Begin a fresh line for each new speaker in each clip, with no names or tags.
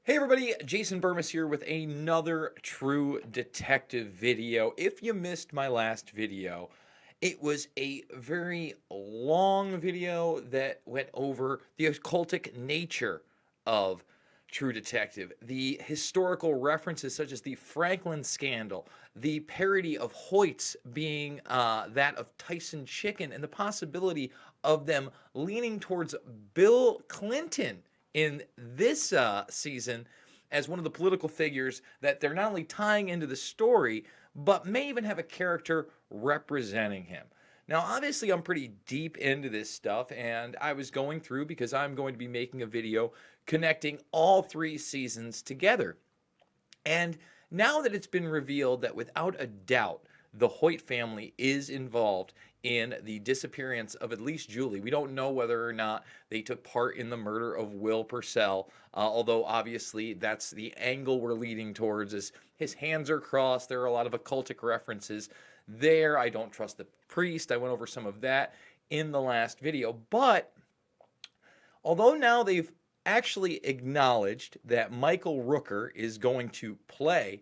Hey everybody, Jason Burmis here with another True Detective video. If you missed my last video, it was a very long video that went over the occultic nature of True Detective, the historical references such as the Franklin scandal, the parody of Hoyt's being that of Tyson Chicken, and the possibility of them leaning towards Bill Clinton in this season as one of the political figures that they're not only tying into the story, but may even have a character representing him. Now, obviously, I'm pretty deep into this stuff, and I was going through because I'm going to be making a video connecting all three seasons together. And now that it's been revealed that without a doubt, the Hoyt family is involved in the disappearance of at least Julie. We don't know whether or not they took part in the murder of Will Purcell, although obviously that's the angle we're leading towards, is his hands are crossed. There are a lot of occultic references there. I don't trust the priest. I went over some of that in the last video. But although now they've actually acknowledged that Michael Rooker is going to play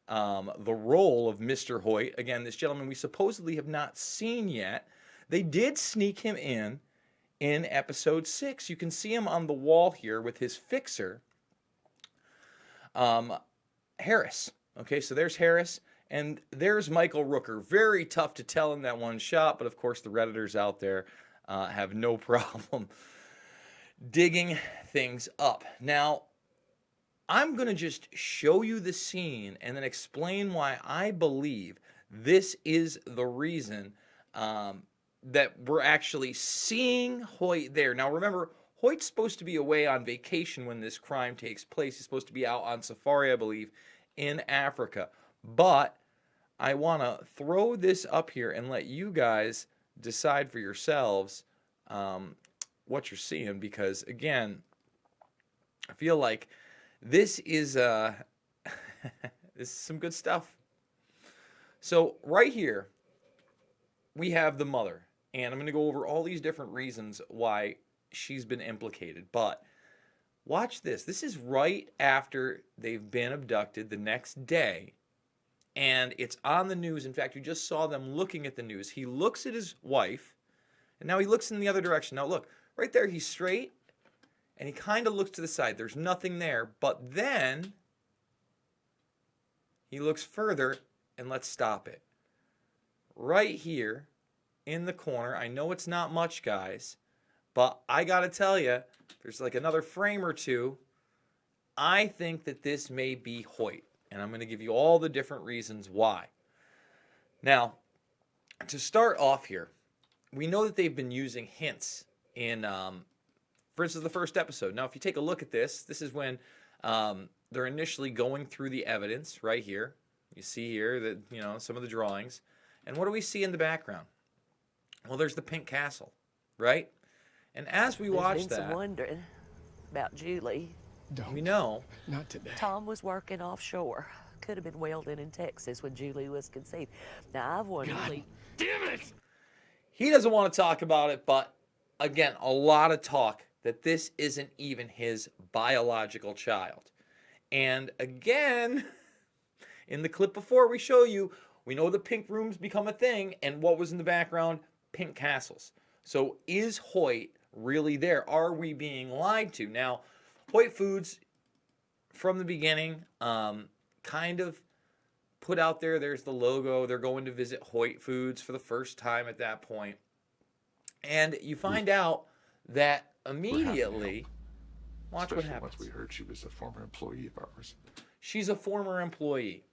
the role of Mr. Hoyt. Again, this gentleman we supposedly have not seen yet. They did sneak him in episode 6. You can see him on the wall here with his fixer, Harris. Okay, so there's Harris, and there's Michael Rooker. Very tough to tell in that one shot, but of course the Redditors out there have no problem digging things up. Now, I'm going to just show you the scene and then explain why I believe this is the reason that we're actually seeing Hoyt there. Now, remember, Hoyt's supposed to be away on vacation when this crime takes place. He's supposed to be out on safari, I believe, in Africa. But I want to throw this up here and let you guys decide for yourselves what you're seeing, because, again, I feel like this is this is some good stuff. So right here, we have the mother, and I'm going to go over all these different reasons why she's been implicated. But watch this. This is right after they've been abducted the next day, and it's on the news. In fact, you just saw them looking at the news. He looks at his wife, and now he looks in the other direction. Now look, right there, he's straight. And he kind of looks to the side. There's nothing there. But then he looks further, and let's stop it. Right here in the corner. I know it's not much, guys, but I got to tell you, there's like another frame or two. I think that this may be Hoyt, and I'm going to give you all the different reasons why. Now, to start off here, we know that they've been using hints in for instance, the first episode. Now, if you take a look at this, this is when they're initially going through the evidence right here. You see here that, you know, some of the drawings. And what do we see in the background? Well, there's the pink castle, right? And as we watch
There's been
that,
some wondering about Julie.
we know
Not today.
Tom was working offshore. Could have been welding in Texas when Julie was conceived. Now, I've wondered.
Damn it!
he doesn't want to talk about it, but again, a lot of talk that this isn't even his biological child. And again, in the clip before we show you, we know the pink rooms become a thing, and what was in the background? Pink castles. So is Hoyt really there? Are we being lied to? Now, Hoyt Foods, from the beginning, kind of put out there, there's the logo. They're going to visit Hoyt Foods for the first time at that point. And you find out that immediately, watch what happens.
Once we heard she was a former employee of ours.
She's a former employee.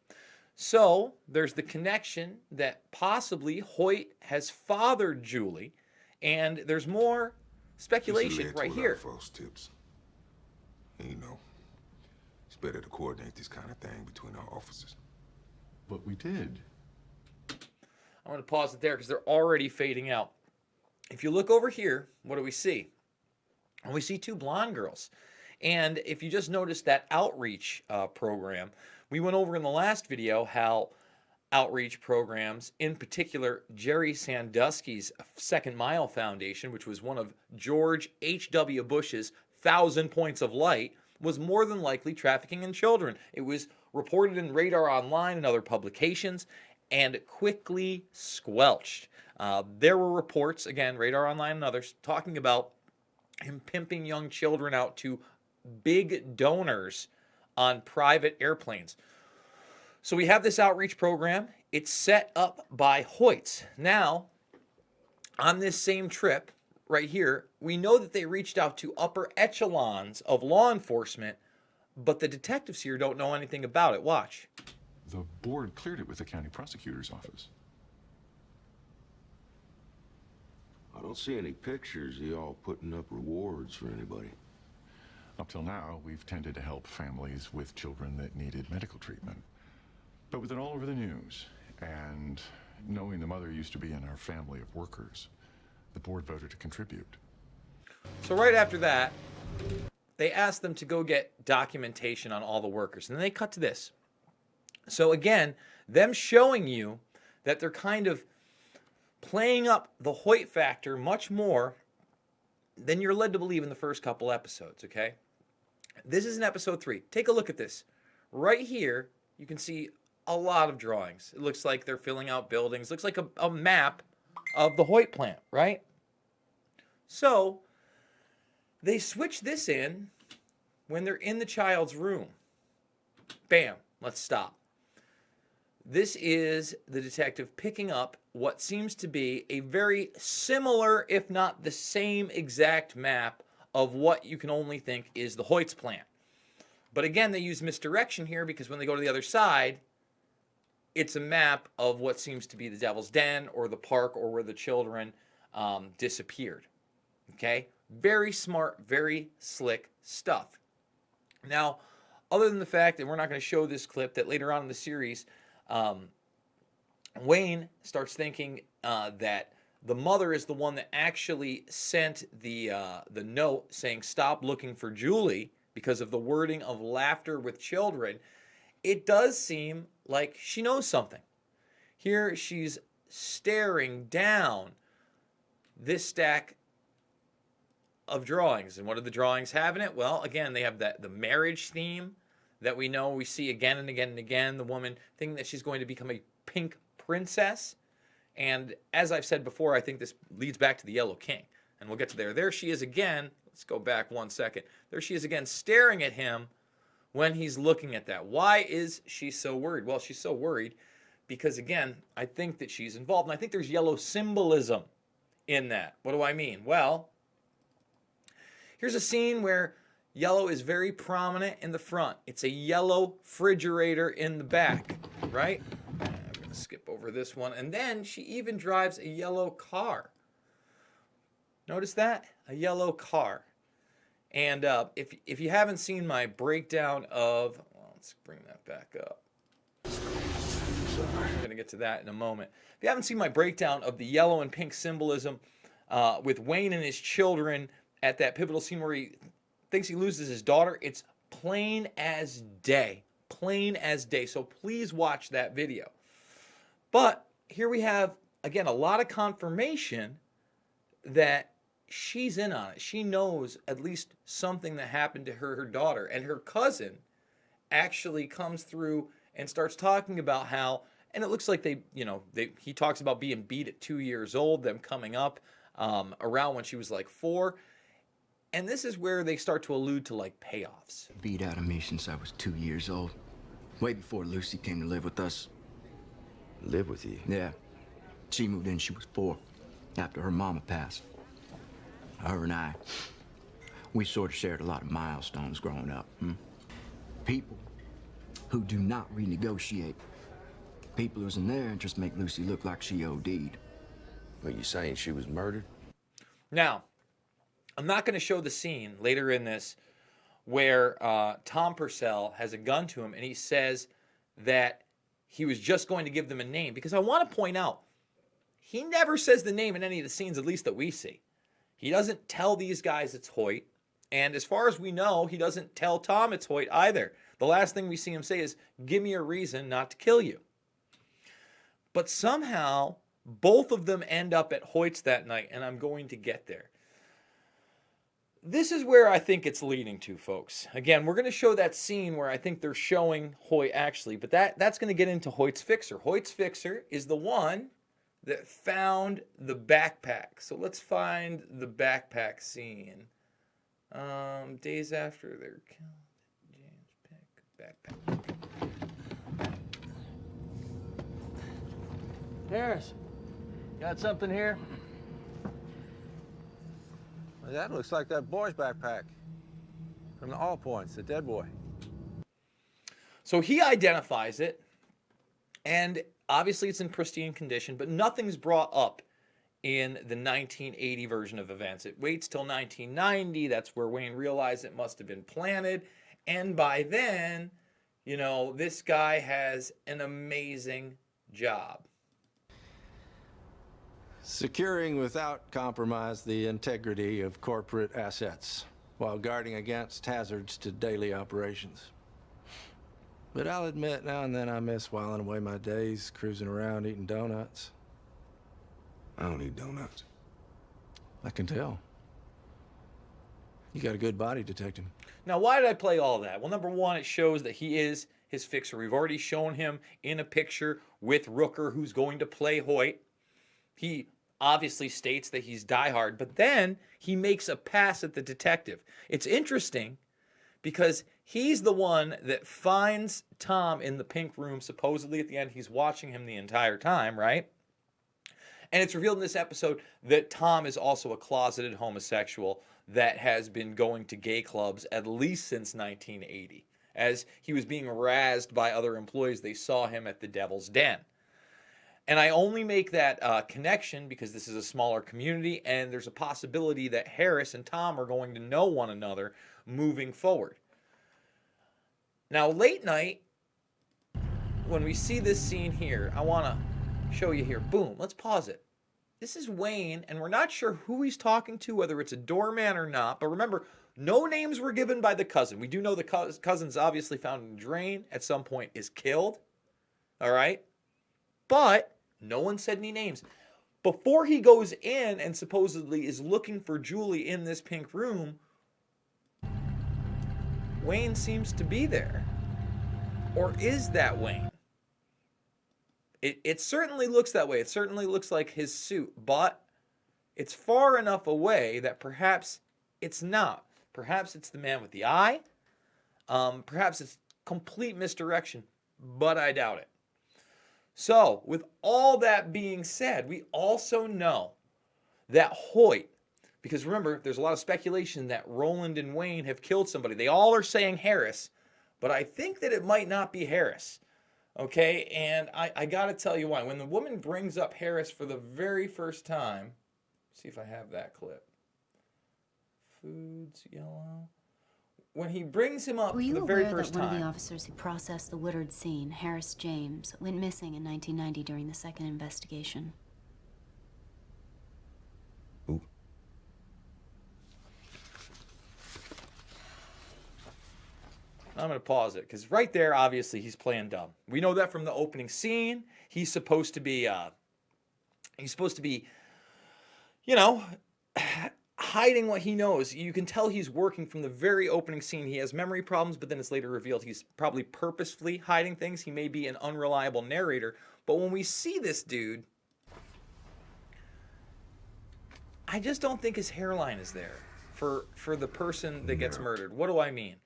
So there's the connection that possibly Hoyt has fathered Julie, and there's more speculation right here.
False tips. And, you know, it's better to coordinate this kind of thing between our officers.
But we did.
I'm going to pause it there because they're already fading out. If you look over here, what do we see? And we see two blonde girls. And if you just notice that outreach program, we went over in the last video how outreach programs, in particular Jerry Sandusky's Second Mile Foundation, which was one of George H.W. Bush's 1,000 Points of Light, was more than likely trafficking in children. It was reported in Radar Online and other publications and quickly squelched. There were reports, again, Radar Online and others, talking about him pimping young children out to big donors on private airplanes. So we have this outreach program. It's set up by Hoyt. Now, on this same trip right here, we know that they reached out to upper echelons of law enforcement, but the detectives here don't know anything about it. Watch.
The board cleared it with the county prosecutor's office.
I don't see any pictures of y'all putting up rewards for anybody.
Up till now, we've tended to help families with children that needed medical treatment. But with it all over the news, and knowing the mother used to be in our family of workers, the board voted to contribute.
So right after that, they asked them to go get documentation on all the workers. And then they cut to this. So again, them showing you that they're kind of playing up the Hoyt factor much more than you're led to believe in the first couple episodes, okay? This is in episode 3. Take a look at this. Right here, you can see a lot of drawings. It looks like they're filling out buildings. Looks like a map of the Hoyt plant, right? So they switch this in when they're in the child's room. Bam, let's stop. This is the detective picking up what seems to be a very similar, if not the same exact map of what you can only think is the Hoyt's plant. But again, they use misdirection here because when they go to the other side, it's a map of what seems to be the Devil's Den or the park or where the children disappeared. Okay? Very smart, very slick stuff. Now, other than the fact that we're not going to show this clip, that later on in the series, Wayne starts thinking that the mother is the one that actually sent the note saying stop looking for Julie because of the wording of laughter with children. It does seem like she knows something. Here she's staring down this stack of drawings. And what do the drawings have in it? Well, again, they have the marriage theme that we know we see again and again and again. The woman thinking that she's going to become a pink princess. And as I've said before, I think this leads back to the Yellow King. And we'll get to there. There she is again. Let's go back 1 second. There she is again staring at him when he's looking at that. Why is she so worried? Well, she's so worried because, again, I think that she's involved. And I think there's yellow symbolism in that. What do I mean? Well, here's a scene where yellow is very prominent in the front. It's a yellow refrigerator in the back, right? I'm going to skip over this one. And then she even drives a yellow car. Notice that? A yellow car. And if you haven't seen my breakdown of, well, let's bring that back up. I'm going to get to that in a moment. If you haven't seen my breakdown of the yellow and pink symbolism with Wayne and his children at that pivotal scene where he thinks he loses his daughter, it's plain as day. Plain as day. So please watch that video. But here we have, again, a lot of confirmation that she's in on it. She knows at least something that happened to her daughter. And her cousin actually comes through and starts talking about how, and it looks like he talks about being beat at 2 years old, them coming up around when she was like 4. And this is where they start to allude to like payoffs.
Beat out of me since I was 2 years old. Way before Lucy came to live with us.
Live with you?
Yeah. She moved in, she was 4, after her mama passed. Her and I, we sort of shared a lot of milestones growing up. People who do not renegotiate. People who's in their interest make Lucy look like she OD'd.
Are you saying she was murdered?
Now, I'm not going to show the scene later in this where Tom Purcell has a gun to him and he says that he was just going to give them a name, because I want to point out he never says the name in any of the scenes, at least that we see. He doesn't tell these guys it's Hoyt, and as far as we know, he doesn't tell Tom it's Hoyt either. The last thing we see him say is, give me a reason not to kill you. But somehow, both of them end up at Hoyt's that night, and I'm going to get there. This is where I think it's leading to, folks. Again, we're going to show that scene where I think they're showing Hoyt actually, but that's going to get into Hoyt's fixer. Hoyt's fixer is the one that found the backpack. So let's find the backpack scene. Days after they're killed, James Pick, backpack.
Harris, got something here?
Well, that looks like that boy's backpack from the All Points, the dead boy.
So he identifies it, and obviously it's in pristine condition, but nothing's brought up in the 1980 version of events. It waits till 1990. That's where Wayne realized it must have been planted. And by then, you know, this guy has an amazing job.
Securing without compromise the integrity of corporate assets while guarding against hazards to daily operations. But I'll admit now and then I miss whiling away my days cruising around eating donuts.
I don't eat donuts.
I can tell. You got a good body, Detective.
Now, why did I play all that? Well, number one, it shows that he is his fixer. We've already shown him in a picture with Rooker, who's going to play Hoyt. He obviously states that he's diehard, but then he makes a pass at the detective. It's interesting because he's the one that finds Tom in the pink room. Supposedly at the end, he's watching him the entire time, right? And it's revealed in this episode that Tom is also a closeted homosexual that has been going to gay clubs at least since 1980. As he was being razzed by other employees, they saw him at the Devil's Den. And I only make that connection because this is a smaller community and there's a possibility that Harris and Tom are going to know one another moving forward. Now, late night, when we see this scene here, I want to show you here. Boom, let's pause it. This is Wayne, and we're not sure who he's talking to, whether it's a doorman or not. But remember, no names were given by the cousin. We do know the cousin's obviously found in a drain at some point, is killed. All right? But no one said any names. Before he goes in and supposedly is looking for Julie in this pink room, Wayne seems to be there. Or is that Wayne? It certainly looks that way. It certainly looks like his suit, but it's far enough away that perhaps it's not. Perhaps it's the man with the eye. Perhaps it's complete misdirection, but I doubt it. So, with all that being said, we also know that Hoyt, because remember, there's a lot of speculation that Roland and Wayne have killed somebody. They all are saying Harris, but I think that it might not be Harris. Okay, and I got to tell you why. When the woman brings up Harris for the very first time, see if I have that clip. Foods, yellow. When he brings him up for the very first time.
One of the officers who processed the Woodard scene, Harris James, went missing in 1990 during the second investigation?
Who?
I'm going to pause it because right there, obviously, he's playing dumb. We know that from the opening scene. He's supposed to be, you know, hiding what he knows. You can tell he's working from the very opening scene. He has memory problems, but then it's later revealed he's probably purposefully hiding things. He may be an unreliable narrator. But when we see this dude, I just don't think his hairline is there for the person that gets murdered. What do I mean?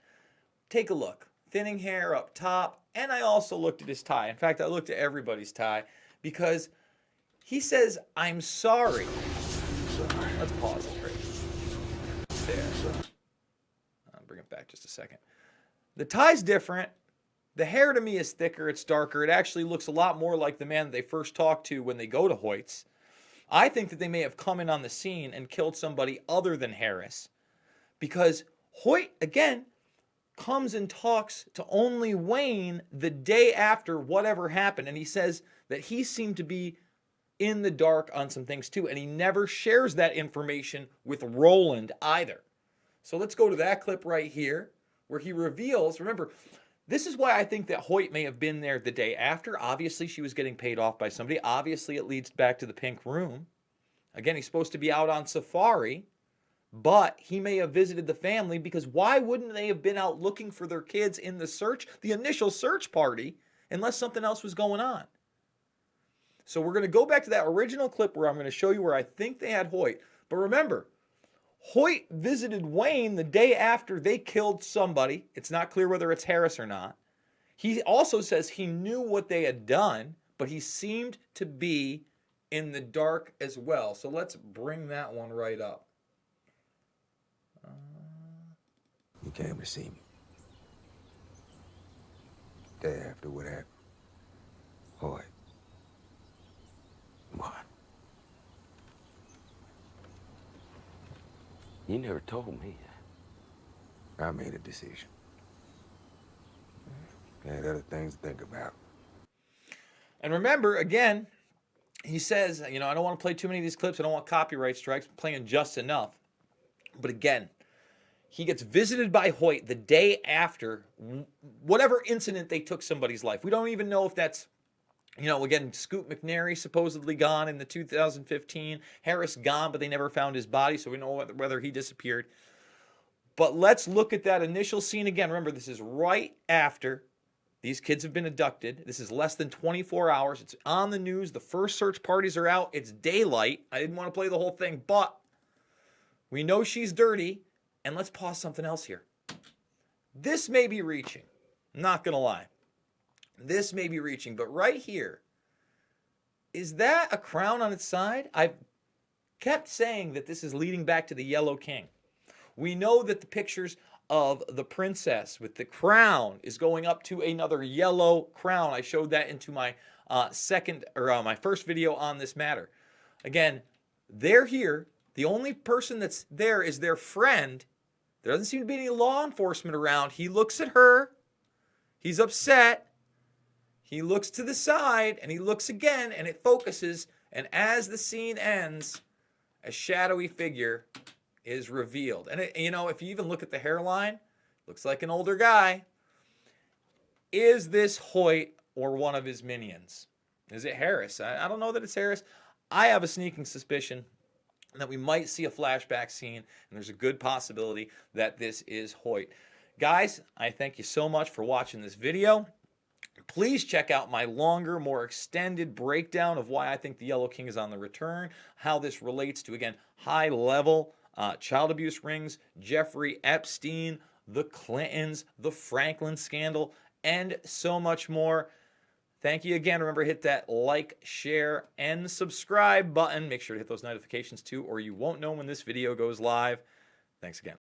Take a look. Thinning hair up top. And I also looked at his tie. In fact, I looked at everybody's tie because he says, "I'm sorry." Let's pause it right there. I'll bring it back just a second. The tie's different. The hair to me is thicker. It's darker. It actually looks a lot more like the man that they first talked to when they go to Hoyt's. I think that they may have come in on the scene and killed somebody other than Harris because Hoyt, again, comes and talks to only Wayne the day after whatever happened. And he says that he seemed to be in the dark on some things too. And he never shares that information with Roland either. So let's go to that clip right here where he reveals, remember, this is why I think that Hoyt may have been there the day after. Obviously, she was getting paid off by somebody. Obviously, it leads back to the pink room. Again, he's supposed to be out on safari. but he may have visited the family, because why wouldn't they have been out looking for their kids in the initial search party, unless something else was going on? So we're going to go back to that original clip where I'm going to show you where I think they had Hoyt. But remember, Hoyt visited Wayne the day after they killed somebody. It's not clear whether it's Harris or not. He also says he knew what they had done, but he seemed to be in the dark as well. So let's bring that one right up.
You came to see me. Day after what happened. Hoyt. What?
You never told me.
I made a decision. I had other things to think about.
And remember, again, he says, I don't want to play too many of these clips. I don't want copyright strikes. I'm playing just enough. But again, he gets visited by Hoyt the day after whatever incident they took somebody's life. We don't even know if that's, again, Scoot McNairy supposedly gone in the 2015. Harris gone, but they never found his body, so we know whether he disappeared. But let's look at that initial scene again. Remember, this is right after these kids have been abducted. This is less than 24 hours. It's on the news. The first search parties are out. It's daylight. I didn't want to play the whole thing, but we know she's dirty. And let's pause something else here. This may be reaching. I'm not going to lie. This may be reaching, but right here, is that a crown on its side? I've kept saying that this is leading back to the Yellow King. We know that the pictures of the princess with the crown is going up to another yellow crown. I showed that into my my first video on this matter. Again, they're here. The only person that's there is their friend. There doesn't seem to be any law enforcement around. He looks at her. He's upset. He looks to the side, and he looks again, and it focuses. And as the scene ends, a shadowy figure is revealed. And, if you even look at the hairline, looks like an older guy. Is this Hoyt or one of his minions? Is it Harris? I don't know that it's Harris. I have a sneaking suspicion that we might see a flashback scene, and there's a good possibility that this is Hoyt. Guys, I thank you so much for watching this video. Please check out my longer, more extended breakdown of why I think the Yellow King is on the return, how this relates to, again, high-level child abuse rings, Jeffrey Epstein, the Clintons, the Franklin scandal, and so much more. Thank you again. Remember, hit that like, share, and subscribe button. Make sure to hit those notifications too, or you won't know when this video goes live. Thanks again.